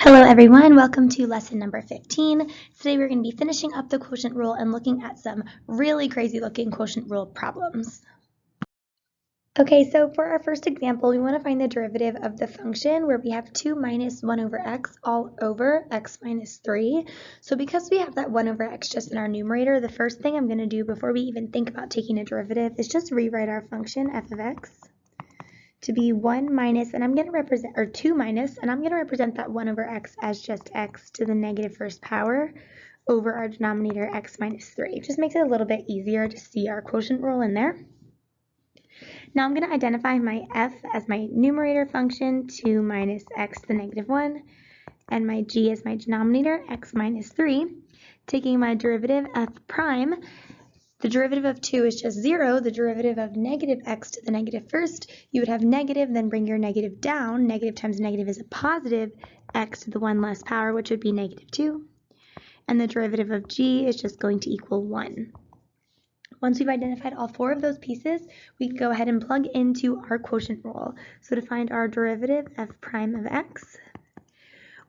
Hello everyone, welcome to lesson number 15. Today we're going to be finishing up the quotient rule and looking at some really crazy looking quotient rule problems. Okay, so for our first example, we want to find the derivative of the function where we have 2 minus 1 over x all over x minus 3. So because we have that 1 over x just in our numerator, the first thing I'm going to do before we even think about taking a derivative is just rewrite our function f of x to be 1 minus, and I'm going to represent, or 2 minus, and I'm going to represent that 1 over x as just x to the negative first power over our denominator x minus 3. It just makes it a little bit easier to see our quotient rule in there. Now I'm going to identify my f as my numerator function, 2 minus x to the negative 1, and my g as my denominator, x minus 3. Taking my derivative f prime, the derivative of 2 is just 0. The derivative of negative x to the negative first, you would have negative, then bring your negative down. Negative times negative is a positive x to the 1 less power, which would be negative 2. And the derivative of g is just going to equal 1. Once we've identified all 4 of those pieces, we can go ahead and plug into our quotient rule. So to find our derivative, f prime of x,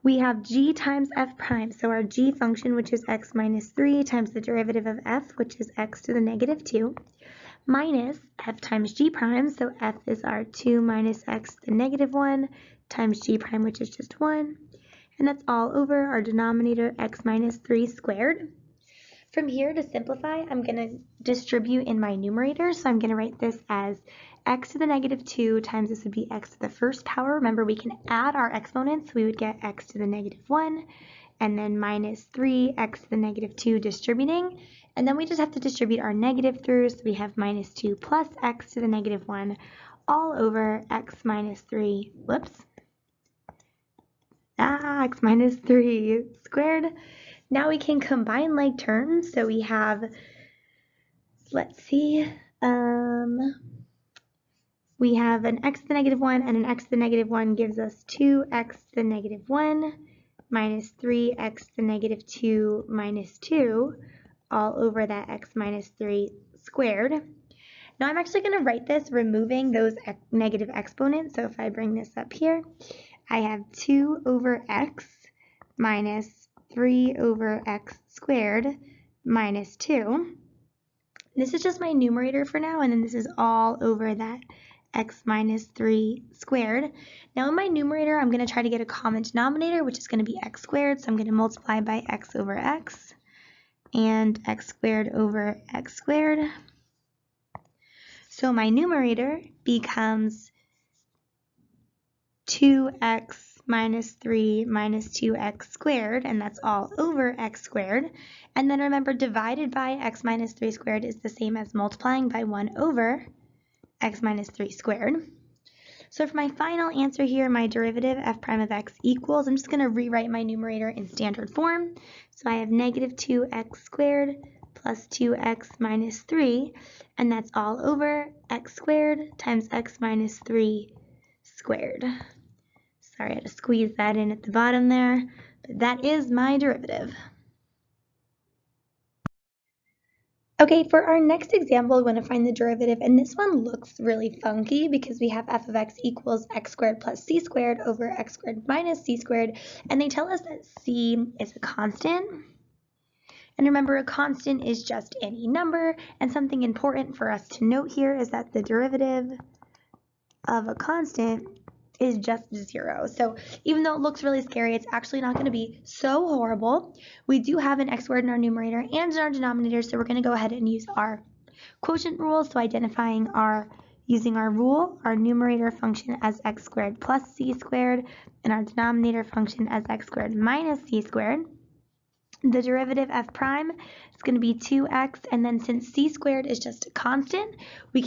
we have g times f prime, so our g function, which is x minus 3, times the derivative of f, which is x to the negative 2, minus f times g prime, so f is our 2 minus x to the negative 1, times g prime, which is just 1, and that's all over our denominator x minus 3 squared. From here, to simplify, I'm going to distribute in my numerator, so I'm going to write this as x to the negative 2 times this would be x to the first power. Remember, we can add our exponents, so we would get x to the negative 1, and then minus 3x to the negative 2 distributing, and then we just have to distribute our negative through, so we have minus 2 plus x to the negative 1 all over x minus 3, x minus 3 squared. Now we can combine like terms, so we have, let's see, we have an x to the negative 1 and an x to the negative 1 gives us 2x to the negative 1 minus 3x to the negative 2 minus 2 all over that x minus 3 squared. Now I'm actually going to write this removing those negative exponents, so if I bring this up here, I have 2 over x minus 3 over x squared minus 2. This is just my numerator for now, and then this is all over that x minus 3 squared. Now in my numerator, I'm going to try to get a common denominator, which is going to be x squared, so I'm going to multiply by x over x and x squared over x squared. So my numerator becomes 2x minus 3 minus 2x squared, and that's all over x squared. And then remember, divided by x minus 3 squared is the same as multiplying by 1 over x minus 3 squared. So for my final answer here, my derivative f prime of x equals, I'm just going to rewrite my numerator in standard form. So I have negative 2x squared plus 2x minus 3, and that's all over x squared times x minus 3 squared. Sorry, I had to squeeze that in at the bottom there, but that is my derivative. Okay, for our next example, we want to find the derivative, and this one looks really funky because we have f of x equals x squared plus c squared over x squared minus c squared, and they tell us that c is a constant. And remember, a constant is just any number, and something important for us to note here is that the derivative of a constant is just 0. So even though it looks really scary, it's actually not going to be so horrible. We do have an x squared in our numerator and in our denominator, so we're going to go ahead and use our quotient rule. So identifying using our rule, our numerator function as x squared plus c squared, and our denominator function as x squared minus c squared. The derivative f prime is going to be 2x, and then since c squared is just a constant, the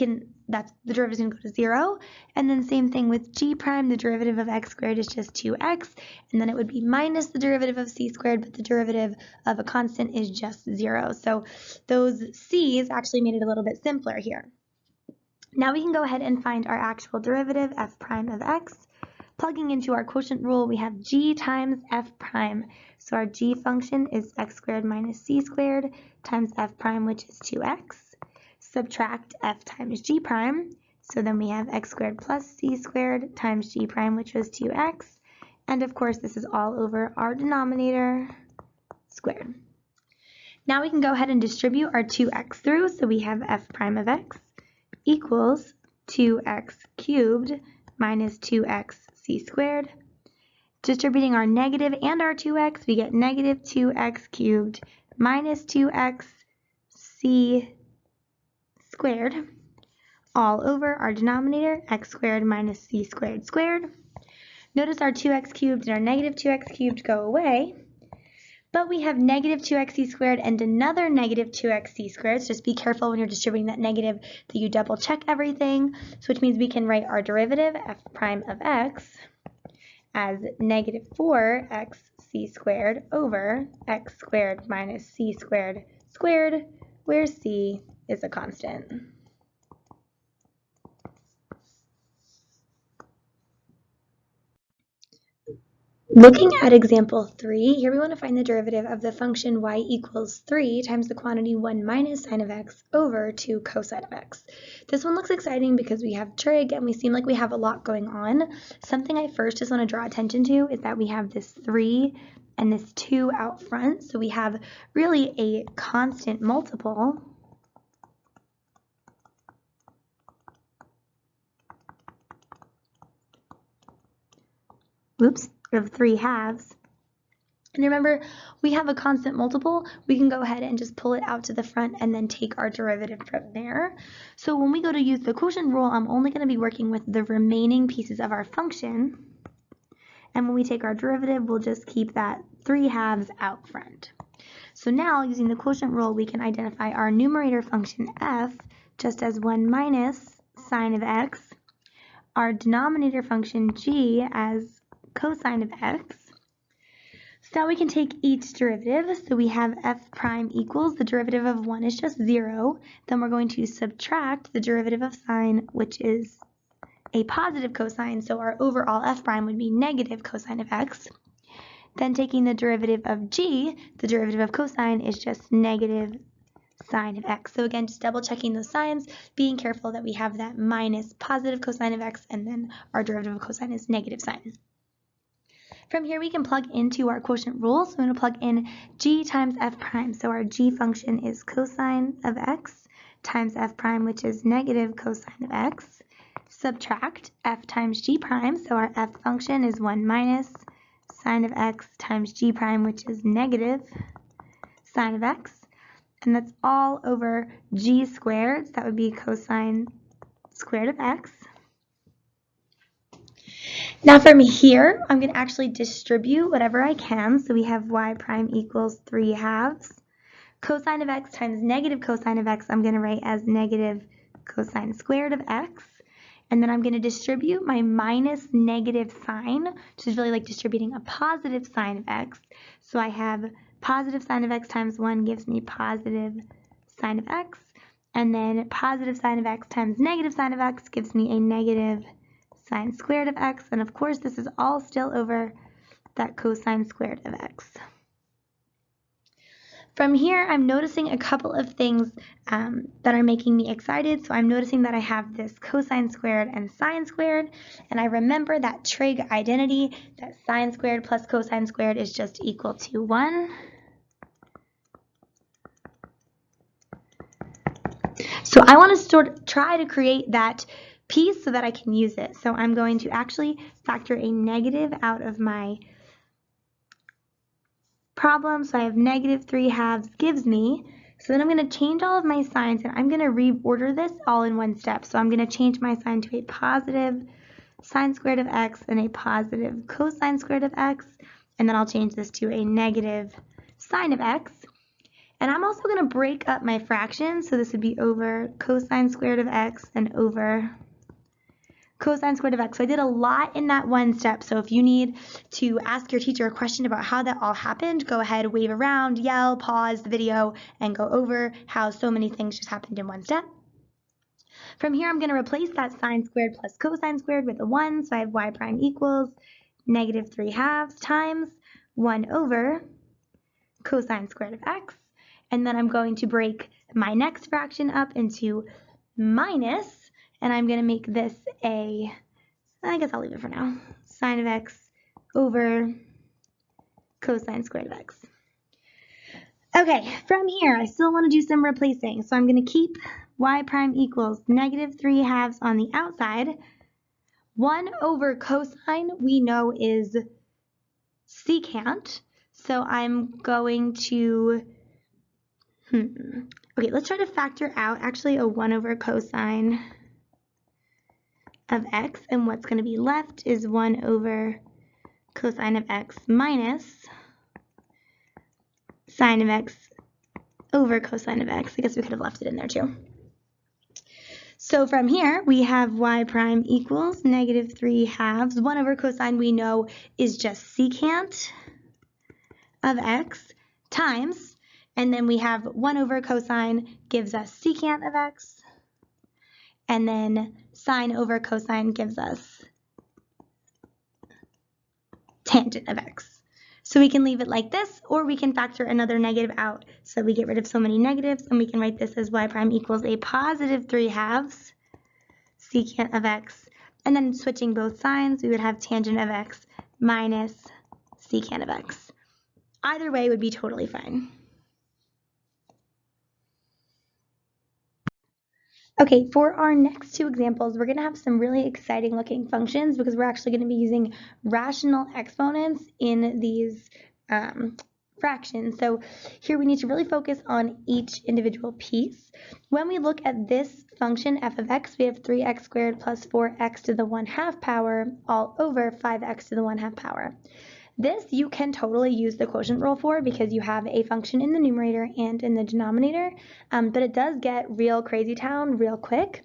derivative is going to go to 0. And then same thing with g prime, the derivative of x squared is just 2x, and then it would be minus the derivative of c squared, but the derivative of a constant is just 0. So those c's actually made it a little bit simpler here. Now we can go ahead and find our actual derivative, f prime of x. Plugging into our quotient rule, we have g times f prime. So our g function is x squared minus c squared times f prime, which is 2x. Subtract f times g prime. So then we have x squared plus c squared times g prime, which was 2x. And of course, this is all over our denominator squared. Now we can go ahead and distribute our 2x through. So we have f prime of x equals 2x cubed minus 2xc squared. Distributing our negative and our 2x, we get negative 2x cubed minus 2xc squared all over our denominator, x squared minus c squared squared. Notice our 2x cubed and our negative 2x cubed go away, but we have negative 2xc squared and another negative 2xc squared, so just be careful when you're distributing that negative that you double check everything, so which means we can write our derivative, f prime of x, as negative 4xc squared over x squared minus c squared squared, where c is a constant. Looking at example 3, here we want to find the derivative of the function y equals 3 times the quantity 1 minus sine of x over 2 cosine of x. This one looks exciting because we have trig and we seem like we have a lot going on. Something I first just want to draw attention to is that we have this 3 and this 2 out front, so we have really a constant multiple. Of 3 halves. And remember, we have a constant multiple. We can go ahead and just pull it out to the front and then take our derivative from there. So when we go to use the quotient rule, I'm only going to be working with the remaining pieces of our function. And when we take our derivative, we'll just keep that 3 halves out front. So now, using the quotient rule, we can identify our numerator function f just as 1 minus sine of x, our denominator function g as cosine of x. So now we can take each derivative. So we have f prime equals, the derivative of 1 is just 0. Then we're going to subtract the derivative of sine, which is a positive cosine. So our overall f prime would be negative cosine of x. Then taking the derivative of g, the derivative of cosine is just negative sine of x. So again, just double checking those signs, being careful that we have that minus positive cosine of x, and then our derivative of cosine is negative sine. From here, we can plug into our quotient rule. So I'm going to plug in g times f prime. So our g function is cosine of x times f prime, which is negative cosine of x. Subtract f times g prime. So our f function is 1 minus sine of x times g prime, which is negative sine of x. And that's all over g squared. So that would be cosine squared of x. Now from here, I'm going to actually distribute whatever I can. So we have y prime equals 3 halves. Cosine of x times negative cosine of x, I'm going to write as negative cosine squared of x. And then I'm going to distribute my minus negative sign, which is really like distributing a positive sine of x. So I have positive sine of x times 1 gives me positive sine of x. And then positive sine of x times negative sine of x gives me a negative sine squared of x, and of course this is all still over that cosine squared of x. From here, I'm noticing a couple of things that are making me excited. So I'm noticing that I have this cosine squared and sine squared, and I remember that trig identity, that sine squared plus cosine squared is just equal to 1. So I want to try to create that piece so that I can use it. So I'm going to actually factor a negative out of my problem. So I have negative 3 halves gives me. So then I'm going to change all of my signs and I'm going to reorder this all in one step. So I'm going to change my sign to a positive sine squared of x and a positive cosine squared of x. And then I'll change this to a negative sine of x. And I'm also going to break up my fractions. So this would be over cosine squared of x and over cosine squared of x. So I did a lot in that one step. So if you need to ask your teacher a question about how that all happened, go ahead, wave around, yell, pause the video, and go over how so many things just happened in one step. From here, I'm going to replace that sine squared plus cosine squared with a 1. So I have y prime equals negative 3 halves times 1 over cosine squared of x. And then I'm going to break my next fraction up into minus, and I'm going to make this a, I guess I'll leave it for now, sine of x over cosine squared of x. Okay, from here, I still want to do some replacing. So I'm going to keep y prime equals -3/2 on the outside. 1 over cosine we know is secant. So I'm going to, okay, let's try to factor out actually a 1 over cosine of x. And what's going to be left is 1 over cosine of x minus sine of x over cosine of x. I guess we could have left it in there too. So from here, we have y prime equals -3/2. 1 over cosine we know is just secant of x times, and then we have 1 over cosine gives us secant of x, and then sine over cosine gives us tangent of x. So we can leave it like this, or we can factor another negative out. So we get rid of so many negatives, and we can write this as y prime equals a +3/2 secant of x. And then switching both signs, we would have tangent of x minus secant of x. Either way would be totally fine. Okay, for our next two examples, we're going to have some really exciting looking functions because we're actually going to be using rational exponents in these fractions. So here we need to really focus on each individual piece. When we look at this function f of x, we have 3x squared plus 4x to the 1/2 power all over 5x to the 1/2 power. This you can totally use the quotient rule for because you have a function in the numerator and in the denominator, but it does get real crazy town real quick.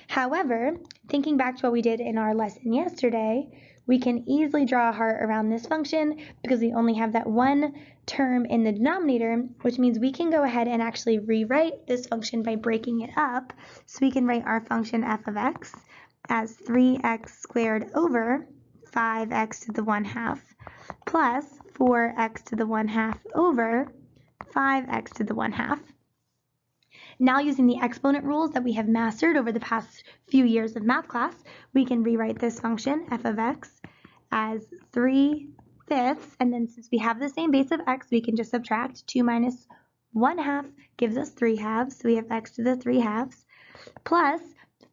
However, thinking back to what we did in our lesson yesterday, we can easily draw a heart around this function because we only have that one term in the denominator, which means we can go ahead and actually rewrite this function by breaking it up. So we can write our function f of x as 3x squared over 5x to the 1/2 plus 4x to the 1/2 over 5x to the 1/2. Now using the exponent rules that we have mastered over the past few years of math class, we can rewrite this function f of x as 3/5, and then since we have the same base of x, we can just subtract 2 minus 1/2 gives us 3/2, so we have x to the 3/2 plus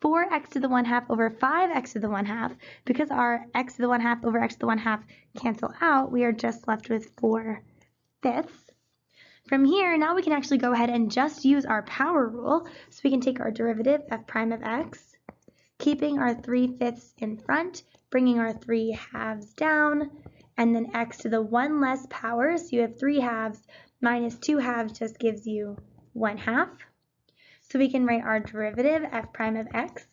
4x to the 1/2 over 5x to the 1/2. Because our x to the 1/2 over x to the 1/2 cancel out, we are just left with 4/5. From here, now we can actually go ahead and just use our power rule. So we can take our derivative f prime of x, keeping our 3/5 in front, bringing our 3/2 down, and then x to the 1 less power. So you have 3/2 minus 2/2 just gives you 1/2. So we can write our derivative f prime of x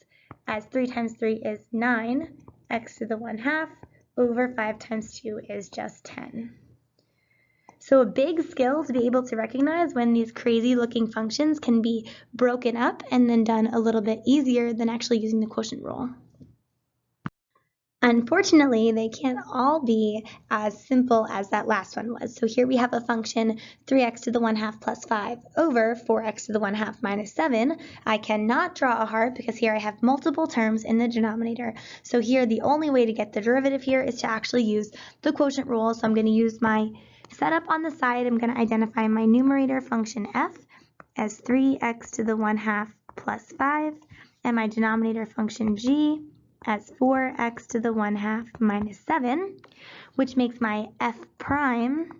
as 3 times 3 is 9, x to the 1/2 over 5 times 2 is just 10. So a big skill to be able to recognize when these crazy looking functions can be broken up and then done a little bit easier than actually using the quotient rule. Unfortunately, they can't all be as simple as that last one was. So here we have a function 3x to the 1/2 plus 5 over 4x to the 1/2 minus 7. I cannot draw a heart because here I have multiple terms in the denominator. So here the only way to get the derivative here is to actually use the quotient rule. So I'm going to use my setup on the side. I'm going to identify my numerator function f as 3x to the 1/2 plus 5 and my denominator function g as 4x to the 1/2 minus 7, which makes my f prime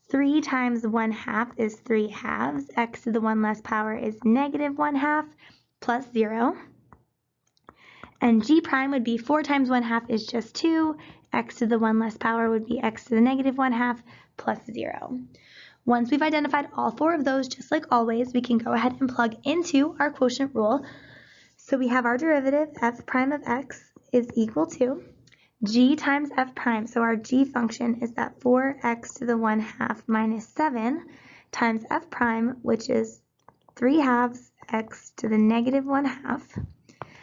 3 times 1/2 is 3/2, x to the 1 less power is -1/2 plus 0, and g prime would be 4 times 1/2 is just 2, x to the 1 less power would be x to the -1/2 plus 0. Once we've identified all four of those, just like always, we can go ahead and plug into our quotient rule. So we have our derivative, f prime of x is equal to g times f prime. So our g function is that 4x to the 1/2 minus 7 times f prime, which is 3/2 x to the -1/2.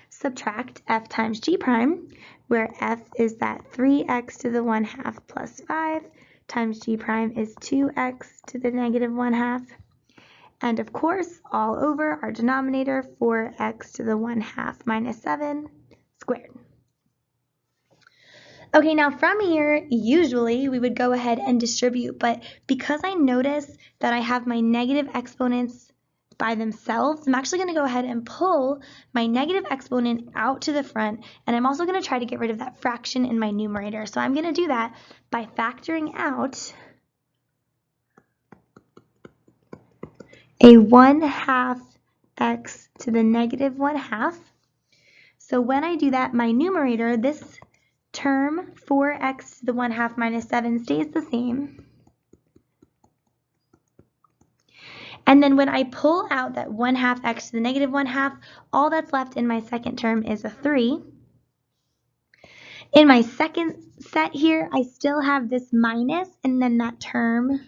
Subtract f times g prime, where f is that 3x to the 1/2 plus 5 times g prime is 2x to the -1/2. And of course, all over our denominator, 4x to the 1/2 minus 7 squared. Okay, now from here, usually we would go ahead and distribute, but because I notice that I have my negative exponents by themselves, I'm actually going to go ahead and pull my negative exponent out to the front, and I'm also going to try to get rid of that fraction in my numerator. So I'm going to do that by factoring out a 1/2 x to the negative 1/2. So when I do that, my numerator, this term 4x to the 1/2 minus 7 stays the same. And then when I pull out that 1/2 x to the negative 1/2, all that's left in my second term is a 3. In my second set here, I still have this minus and then that term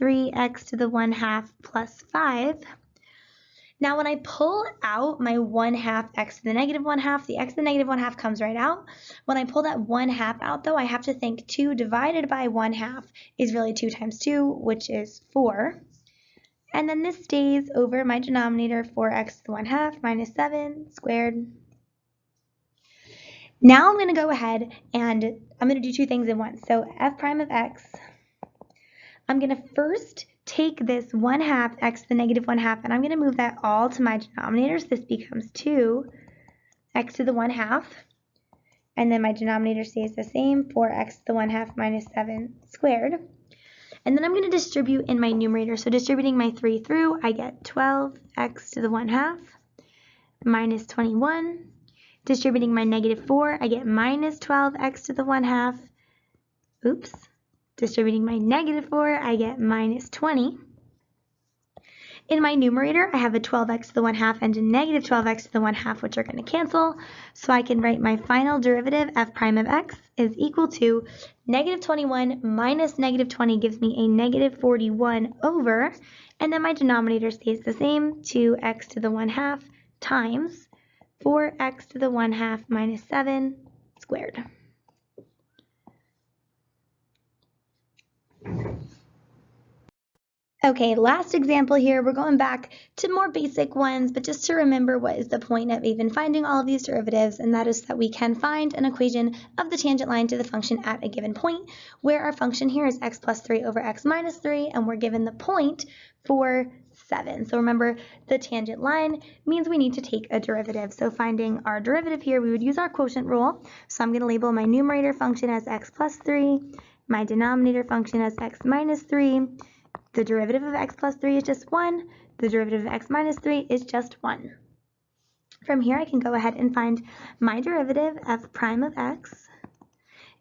3x to the 1/2 plus 5. Now when I pull out my 1/2 x to the negative 1/2, the x to the negative 1/2 comes right out. When I pull that 1/2 out though, I have to think 2 divided by 1/2 is really 2 times 2, which is 4. And then this stays over my denominator, 4x to the 1/2 minus 7 squared. Now I'm going to go ahead and I'm going to do two things in one. So f prime of x, I'm going to first take this 1/2 x to the negative 1/2 and I'm going to move that all to my denominator. So this becomes 2x to the 1/2. And then my denominator stays the same, 4x to the 1/2 minus 7 squared. And then I'm going to distribute in my numerator. So distributing my 3 through, I get 12x to the 1/2 minus 21. Distributing my negative 4, I get minus 12x to the 1/2. Oops. Distributing my negative 4, I get minus 20. In my numerator, I have a 12x to the 1/2 and a negative 12x to the 1/2, which are going to cancel. So I can write my final derivative, f prime of x, is equal to negative 21 minus negative 20 gives me a negative 41 over, and then my denominator stays the same, 2x to the 1/2 times 4x to the 1/2 minus 7 squared. Okay, last example here. We're going back to more basic ones, but just to remember what is the point of even finding all of these derivatives, and that is that we can find an equation of the tangent line to the function at a given point, where our function here is x plus 3 over x minus 3, and we're given the point for 7. So remember, the tangent line means we need to take a derivative. So finding our derivative here, we would use our quotient rule. So I'm going to label my numerator function as x plus 3, my denominator function as x minus 3. The derivative of x plus 3 is just 1. The derivative of x minus 3 is just 1. From here, I can go ahead and find my derivative, f prime of x,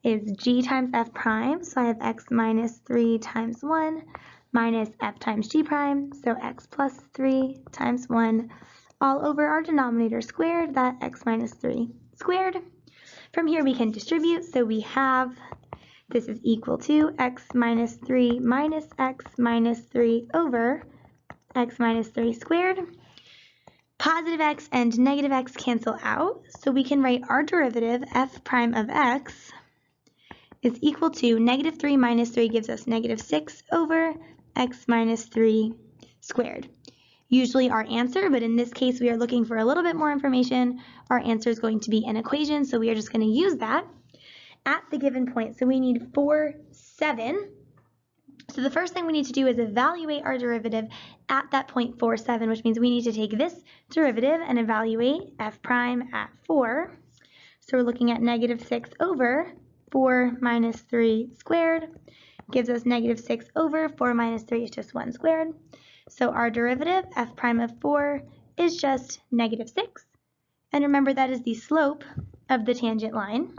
is g times f prime. So I have x minus 3 times 1 minus f times g prime. So x plus 3 times 1 all over our denominator squared, that x minus 3 squared. From here, we can distribute. So we have this is equal to x minus 3 minus x minus 3 over x minus 3 squared. Positive x and negative x cancel out, so we can write our derivative, f prime of x, is equal to negative 3 minus 3 gives us negative 6 over x minus 3 squared. Usually our answer, but in this case we are looking for a little bit more information. Our answer is going to be an equation, so we are just going to use that at the given point. So we need 4, 7. So the first thing we need to do is evaluate our derivative at that point 4, 7, which means we need to take this derivative and evaluate f prime at 4. So we're looking at negative 6 over 4 minus 3 squared gives us negative 6 over 4 minus 3 is just 1 squared. So our derivative, f prime of 4, is just negative 6. And remember, that is the slope of the tangent line.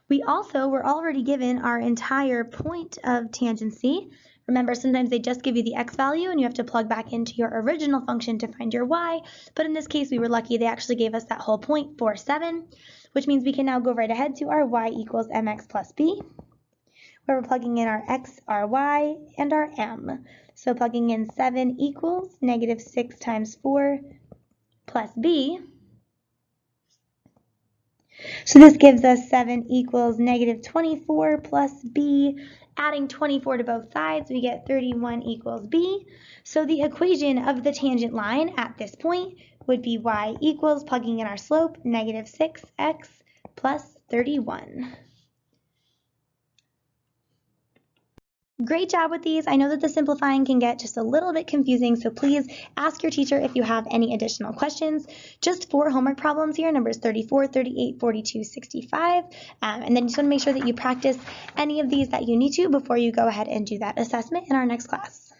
We also were already given our entire point of tangency. Remember, sometimes they just give you the x value and you have to plug back into your original function to find your y, but in this case we were lucky they actually gave us that whole point, 4, 7, which means we can now go right ahead to our y equals mx plus b, where we're plugging in our x, our y, and our m. So plugging in 7 equals negative 6 times 4 plus b. So this gives us 7 equals negative 24 plus b. Adding 24 to both sides, we get 31 equals b. So the equation of the tangent line at this point would be y equals, plugging in our slope, negative 6x plus 31. Great job with these. I know that the simplifying can get just a little bit confusing, so please ask your teacher if you have any additional questions. Just 4 homework problems here, numbers 34, 38, 42, 65. And then you just want to make sure that you practice any of these that you need to before you go ahead and do that assessment in our next class.